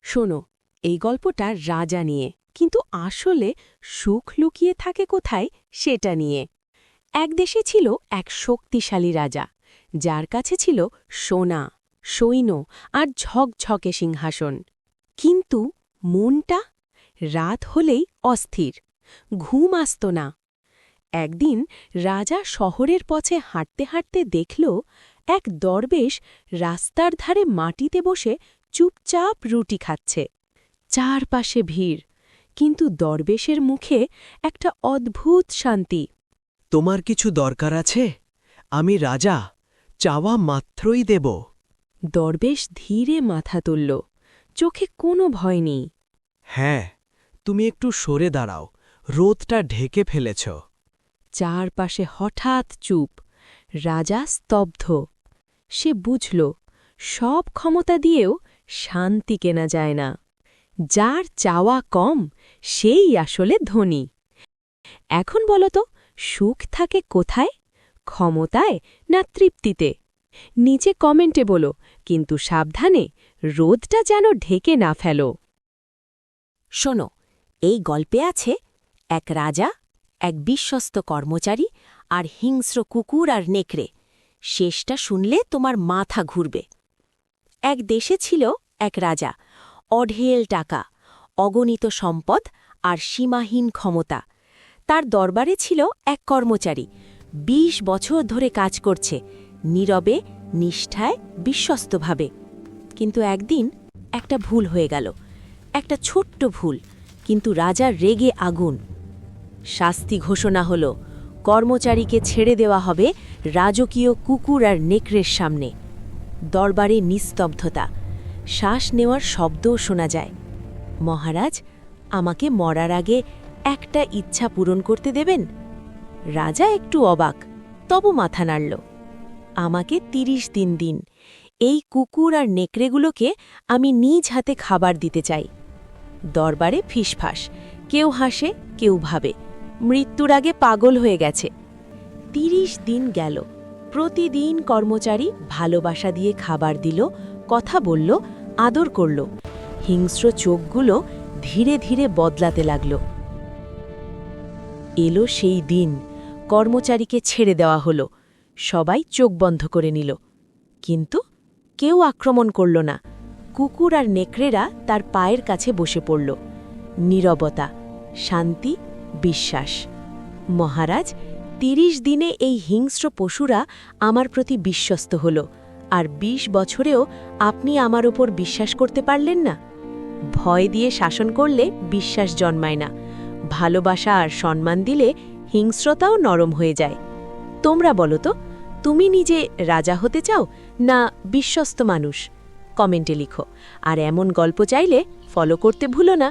শোনো, এই গল্পটা রাজা নিয়ে, কিন্তু আসলে সুখ লুকিয়ে থাকে কোথায় সেটা নিয়ে। এক দেশে ছিল এক শক্তিশালী রাজা, যার কাছে ছিল সোনা, সৈন্য আর ঝকঝকে সিংহাসন। কিন্তু মনটা রাত হলেই অস্থির, ঘুম আসত না। একদিন রাজা শহরের পথে হাঁটতে হাঁটতে দেখল এক দরবেশ রাস্তার ধারে মাটিতে বসে চুপচাপ রুটি খাচ্ছে। চারপাশে ভিড়, কিন্তু দরবেশের মুখে একটা অদ্ভুত শান্তি। তোমার কিছু দরকার আছে? আমি রাজা, চাওয়া মাত্রই দেব। দরবেশ ধীরে মাথা তুলল, চোখে কোনো ভয় নেই। হ্যাঁ, তুমি একটু সরে দাঁড়াও, রোদটা ঢেকে ফেলেছ। চারপাশে হঠাৎ চুপ, রাজা স্তব্ধ। সে বুঝল, সব ক্ষমতা দিয়েও শান্তি কেনা যায় না। যার চাওয়া কম সেই আসলে ধনী। এখন বলো তো, সুখ থাকে কোথায়? ক্ষমতায় না তৃপ্তিতে? নিচে কমেন্টে বলো, কিন্তু সাবধানে, রোদটা যেন ঢেকে না ফেলো। শোনো, এই গল্পে আছে এক রাজা, এক বিশ্বস্ত কর্মচারী আর হিংস্র কুকুর আর নেকড়ে। শেষটা শুনলে তোমার মাথা ঘুরবে। এক দেশে ছিল এক রাজা, অঢেল টাকা, অগণিত সম্পদ আর সীমাহীন ক্ষমতা। তার দরবারে ছিল এক কর্মচারী, ২০ বছর ধরে কাজ করছে, নীরবে, নিষ্ঠায়, বিশ্বস্তভাবে। কিন্তু একদিন একটা ভুল হয়ে গেল, একটা ছোট্ট ভুল, কিন্তু রাজার রেগে আগুন। শাস্তি ঘোষণা হল, কর্মচারীকে ছেড়ে দেওয়া হবে রাজকীয় কুকুর আর নেকড়ের সামনে। দরবারে নিস্তব্ধতা, শ্বাস নেওয়ার শব্দও শোনা যায়। মহারাজ, আমাকে মরার আগে একটা ইচ্ছা পূরণ করতে দেবেন? রাজা একটু অবাক, তবু মাথা নাড়ল। আমাকে ৩০ দিন দিন, এই কুকুর আর নেকড়েগুলোকে আমি নিজ হাতে খাবার দিতে চাই। দরবারে ফিসফাস, কেউ হাসে, কেউ ভাবে মৃত্যুর আগে পাগল হয়ে গেছে। ৩০ দিন গেল, প্রতিদিন কর্মচারী ভালোবাসা দিয়ে খাবার দিল, কথা বলল, আদর করল। হিংস্র চোখগুলো ধীরে ধীরে বদলাতে লাগল। এলো সেই দিন, কর্মচারীকে ছেড়ে দেওয়া হলো। সবাই চোখ বন্ধ করে নিল, কিন্তু কেউ আক্রমণ করল না। কুকুর আর নেকড়েরা তার পায়ের কাছে বসে পড়ল। নীরবতা, শান্তি, বিশ্বাস। মহারাজ, ৩০ দিনে এই হিংস্র পশুরা আমার প্রতি বিশ্বস্ত হল, আর ২০ বছরেও আপনি আমার ওপর বিশ্বাস করতে পারলেন না। ভয় দিয়ে শাসন করলে বিশ্বাস জন্মায় না, ভালোবাসা আর সম্মান দিলে হিংস্রতাও নরম হয়ে যায়। তোমরা বলো তো, তুমি নিজে রাজা হতে চাও না বিশ্বস্ত মানুষ? কমেন্টে লিখো। আর এমন গল্প চাইলে ফলো করতে ভুলো না।